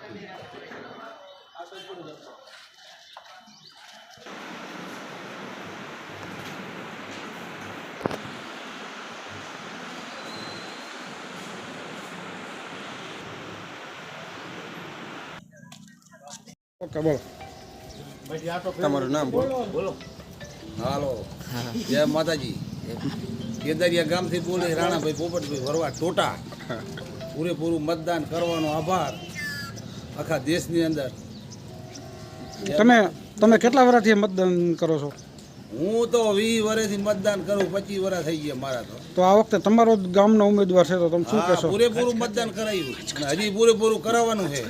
Okay બોલો તમારું નામ બોલો. હાલો, જય માતાજી. કેદારિયા ગામથી બોલે રાણાભાઈ પોપટભાઈ વરવા ટોટા. પૂરેપૂરું મતદાન કરવાનો આભાર આખા દેશની અંદર. તમે કેટલા વર્ષથી મતદાન કરો છો? હું તો 20 વર્ષથી મતદાન કરું, 25 વર્ષ થઈ ગયા મારા તો. આ વખતે તમારો જ ગામનો ઉમેદવાર છે તો તમે શું કહેશો? પૂરેપૂરું મતદાન કરાવ્યું અને હજી પૂરેપૂરું કરાવવાનું છે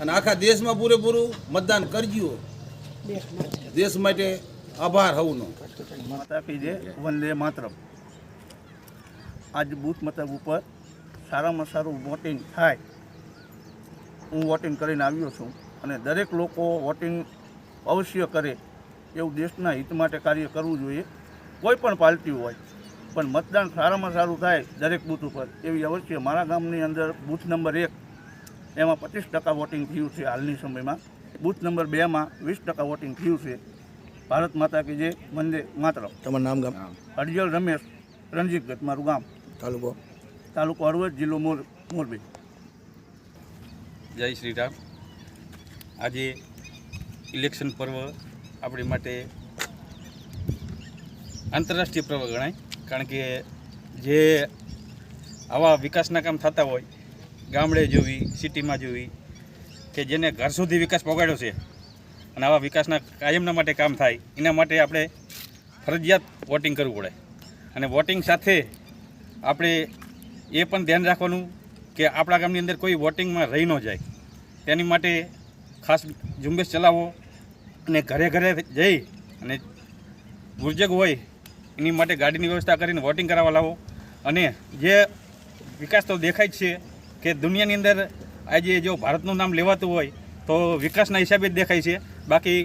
અને આખા દેશમાં પૂરેપૂરું મતદાન કરજો. દેશ માટે આભાર હવનો. માતા કી જય, વંદે માતરમ. આજ બૂથ મથક ઉપર સારામાં સારું વોટિંગ થાય, હું વોટિંગ કરીને આવ્યો છું અને દરેક લોકો વોટિંગ અવશ્ય કરે એવું દેશના હિત માટે કાર્ય કરવું જોઈએ. કોઈ પણ પાર્ટી હોય પણ મતદાન સારામાં સારું થાય દરેક બૂથ ઉપર એવી અવશ્ય. મારા ગામની અંદર બૂથ નંબર 1 એમાં 25% વોટિંગ થયું છે હાલની સમયમાં. બૂથ નંબર 2માં 20% વોટિંગ થયું છે. ભારત માતા કી જય, વંદે માતરમ. તમારું નામ ગામ? અડિયલ રમેશ, રણજીતગઢ મારું ગામ. તાલુકો હળવદ, જિલ્લો મોરબી. જય શ્રી રામ. આજે ઇલેક્શન પર્વ આપણી માટે આંતરરાષ્ટ્રીય પર્વ ગણાય, કારણ કે જે આવા વિકાસના કામ થતા હોય, ગામડે જોવી, સિટીમાં જોવી, કે જેને ઘર સુધી વિકાસ પહોંચાડ્યો છે અને આવા વિકાસના કાયમના માટે કામ થાય, એના માટે આપણે ફરજિયાત વોટિંગ કરવું પડે. અને વોટિંગ સાથે આપણે એ પણ ધ્યાન રાખવાનું કે આપણા ગામની અંદર કોઈ વોટિંગમાં રહી ન જાય, તેની માટે ખાસ ઝુંબેશ ચલાવો અને ઘરે ઘરે જઈ અને ગુર્જક હોય એની માટે ગાડીની વ્યવસ્થા કરીને વોટિંગ કરાવવા લાવો. અને જે વિકાસ તો દેખાય જ છે કે દુનિયાની અંદર આજે જો ભારતનું નામ લેવાતું હોય તો વિકાસના હિસાબે જ દેખાય છે, બાકી